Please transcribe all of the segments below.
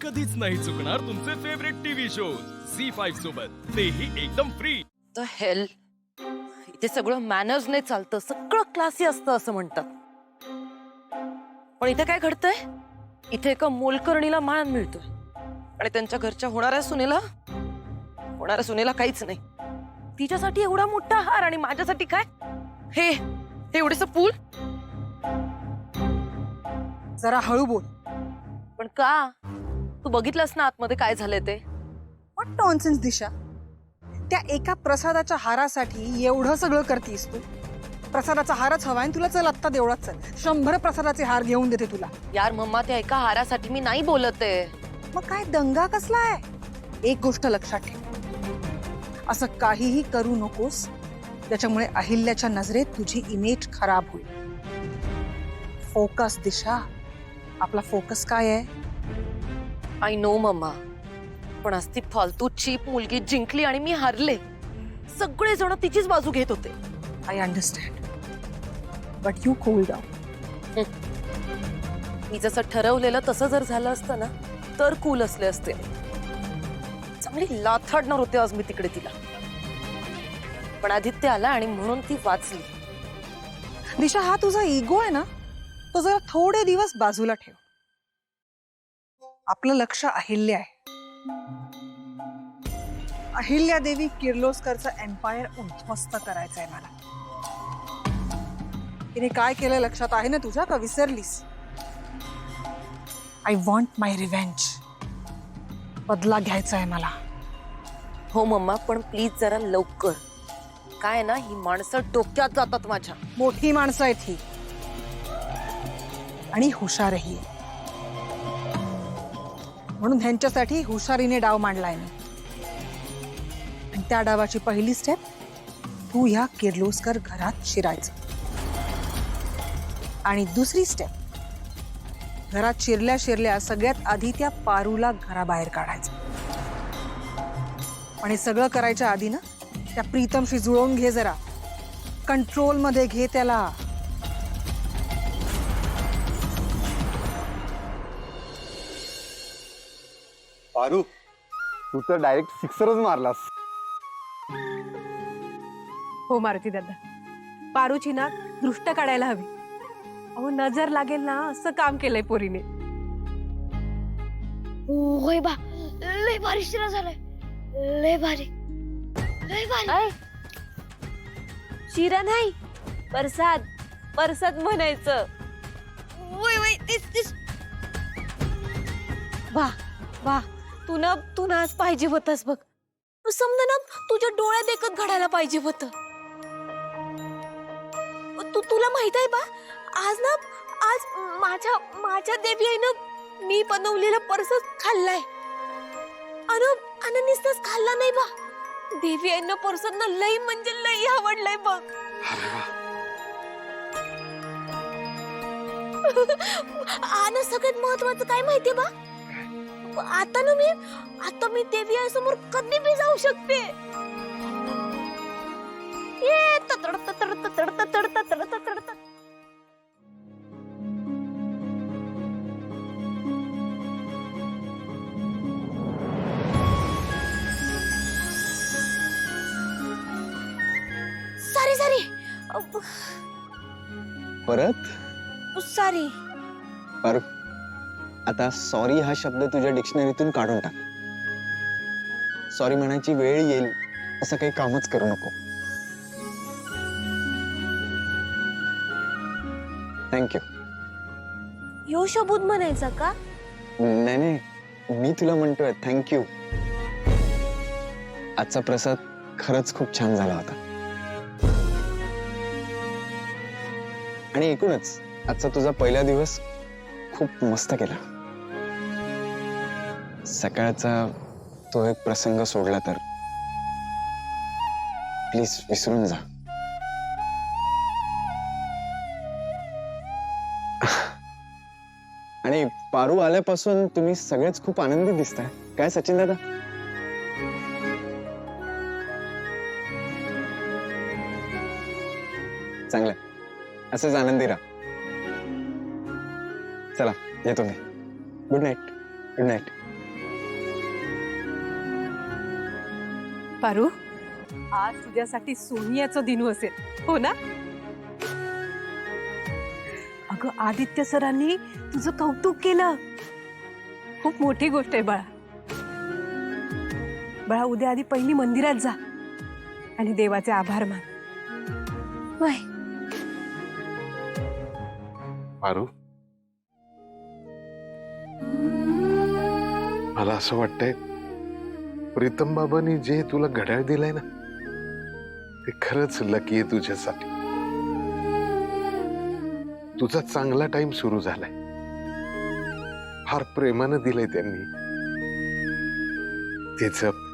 कधीच नाही चुकणार तुमचे फेवरेट टीव्ही शोज झी5 सोबत, तेही एकदम फ्री. द हेल, इथे सगळं मॅनर्सने चालतं, सगळं क्लासी असतं असं म्हणतात. पण इथे काय घडतंय? इथे एका मोलकरणीला मान मिळतोय आणि त्यांच्या घरच्या होणाऱ्या सुनेला काहीच नाही. तिच्यासाठी एवढा मोठा हार आणि माझ्यासाठी काय हे एवढेस पूल. जरा हळू बोल. पण का? तू बघितलंस ना आतमध्ये काय झालंय ते? व्हॉट नॉनसेन्स दिशा. त्या एका प्रसादाच्या हारासाठी एवढं सगळं करतीस तू? प्रसादाचा हारच हवाय तुला, चल आत्ता देवळात चल, 100 प्रसादाचे हार घेऊन देते तुला. यार मम्मा, त्या एका हारासाठी मी नाही बोलत आहे. मग काय दंगा कसला आहे? एक गोष्ट लक्षात ठेव, असं काहीही करू नकोस त्याच्यामुळे अहिल्याच्या नजरेत तुझी इमेज खराब होईल. फोकस दिशा, आपला फोकस काय आहे? आय नो मम्मा, पण आज ती फालतू चीप मुलगी जिंकली आणि मी हारले. सगळे जण तिचीच बाजू घेत होते. I understand, but you cool down. मी जसं ठरवलेलं तसं जर झालं असतं ना तर कूल असले असते. चांगली लाथाडणार होते आज मी तिकडे तिला, पण आदित्य आला आणि म्हणून ती वाचली. दिशा, हा तुझा इगो आहे ना, तो जरा थोडे दिवस बाजूला ठेव. आपलं लक्ष अहिल्या आहे. अहिल्या देवी किर्लोस्करचं एम्पायर उद्ध्वस्त करायचंय मला. तिने काय केलं लक्षात आहे ना तुझ्या, का विसरलीस? I want my revenge. बदला घ्यायचा आहे मला. हो मम्मा, पण प्लीज जरा लवकर. काय ना, ही माणसं डोक्यात जातात माझ्या. मोठी माणसं आहेत ही आणि हुशारही आहे. म्हणून ह्यांच्यासाठी हुशारीने डाव मांडलाय मी. आणि त्या डावाची पहिली स्टेप, तू ह्या किर्लोस्कर घरात शिरायचं. आणि दुसरी स्टेप, घरात शिरल्या शिरल्या सगळ्यात आधी त्या पारूला घराबाहेर काढायचं. आणि सगळं करायच्या आधी ना त्या प्रीतमशी जुळवून घे, जरा कंट्रोल मध्ये घे त्याला. पारू, तू तर डायरेक्ट सिक्सरच मारलास. हो मारुती दादा, पारूची ना दृष्ट काढायला हवी. अहो नजर लागेल ना असं काम केलंय पोरीने. होय बा, लय भारी शिरा झालाय, लय भारी, लय भारी. शिरा नाही, प्रसाद, प्रसाद म्हणायचं. वय वय, तीच. वाह वाह, तू ना आज पाहिजे होतस बघ. तू समजा ना तुझ्या डोळ्यात देखत घडायला पाहिजे होत. तुला माहित आहे बा, आज माझ्या देवी आईनं मी बनवलेला प्रसाद खाल्लाय. नुसताच खाल्ला नाही बा, देवी आईनं प्रसाद ना लई म्हणजे लई आवडलाय बघ. आणि सगळ्यात महत्वाचं काय माहितीये बा, आता मी देवी आई समोर कधी बी जाऊ शकते. ये ततड ततड ततड ततड ततड ततड. सारी परत सारी. पारू, आता सॉरी हा शब्द तुझ्या डिक्शनरीतून काढून टाक. सॉरी म्हणायची वेळ येईल असं काही कामच करू नको. थँक्यू. यो शब्द म्हणायचा का? नाही, मी तुला म्हणतोय थँक्यू. आजचा प्रसाद खरंच खूप छान झाला होता. आणि एकूणच आजचा तुझा पहिला दिवस खूप मस्त गेला. सकाळचा तो एक प्रसंग सोडला तर प्लीज विसरून जा. आणि पारू आल्यापासून तुम्ही सगळेच खूप आनंदी दिसताय. काय सचिन दादा? चांगलं, असंच आनंदी राहा. चला येतो मी. Good night. Good night. Paru, आज तुझ्यासाठी सोनियाचा दिन असेल हो ना? अगं आदित्य सरांनी तुझं कौतुक केलं. खूप मोठी गोष्ट आहे बाळा. बाळा, उद्या आधी पहिली मंदिरात जा आणि देवाचे आभार मान. वय पारू, मला असं वाटतंय प्रीतम बाबांनी जे तुला घड्याळ दिलंय ना ते खरंच लकी आहे तुझ्यासाठी. तुझा चांगला टाइम सुरू झालाय. फार प्रेमानं दिलंय त्यांनी. ते जप.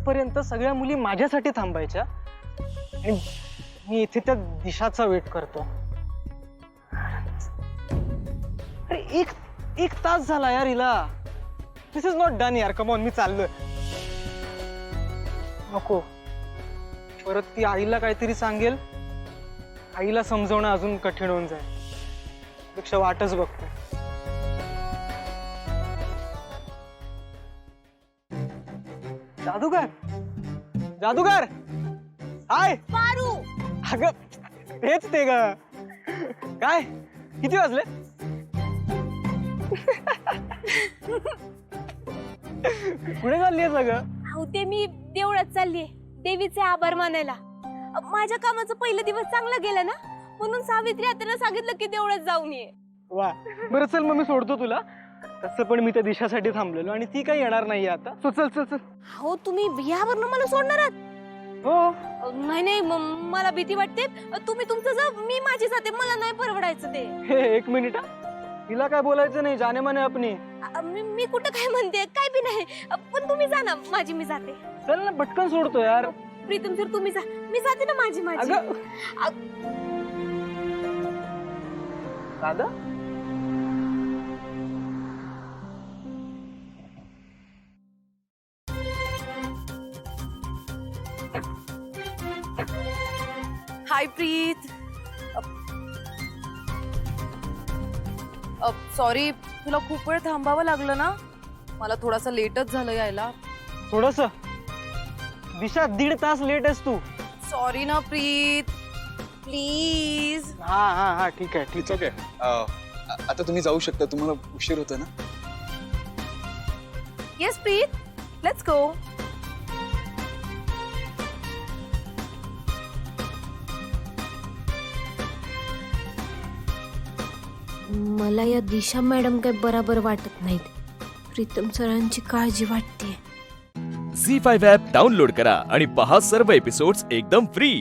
पर्यंत सगळ्या मुली माझ्यासाठी थांबायच्या आणि मी इथे त्या दिशाचा वेट करतो. अरे एक तास झाला यार हिला. दिस इज नॉट डन यार. कम ऑन, मी चाललोय. नको, परत ती आईला काहीतरी सांगेल. आईला समजवणं अजून कठीण होऊन जाईल. पेक्षा वाटच बघतो. जादूगर, जादूगर, हाय. पारू, अगं हेच ते ग. काय किती वाजले? कुठे चालली आहे सगळं? अहो ते मी देवळात चाललीये देवीचे आभार मानायला. माझ्या कामाचा पहिला दिवस चांगला गेला ना, म्हणून सावित्री आत्याला सांगितलं की देवळात जाऊन ये. वा, बरं चल मग मी सोडतो तुला. तसं पण मी त्या दिशासाठी थांबलेलो आणि ती काही येणार नाहीये आता. सो चल चल चल. हो तुम्ही यावरनं मला सोडणार आहात? हो. नाही नाही, मला भीती वाटते. तुम्ही तुमचं जा, मी माझी जाते. मला नाही परवडायचं ते. हे एक मिनिट हा. तिला काय बोलायचं नाही. जाने माने अपनी. मी कुठं काय म्हणते, काय बी नाही. पण तुम्ही जा ना, माझी मी जाते. चल ना, पटकन सोडतो यार. प्रीतम सर तुम्ही जा, मी जाते ना माझी माझी. अगं दादा, हाय प्रीत. सॉरी, तुला खूप वेळ थांबावं लागलं ना. मला थोडासा लेटच झालं यायला. थोडस. दिशा 1.5 तास लेट आहेस तू. सॉरी ना प्रीत, प्लीज. हा हा हा, ठीक आहे ठीक इट्स ओके. आता तुम्ही जाऊ शकता. तुम्हाला उशीर होतो ना. Yes Preet, let's go. मला या दिशा मॅडम काय बरोबर वाटत नाहीत. प्रीतम सरांची काळजी वाटते. झी5 ॲप डाउनलोड करा आणि पहा सर्व एपिसोड्स एकदम फ्री.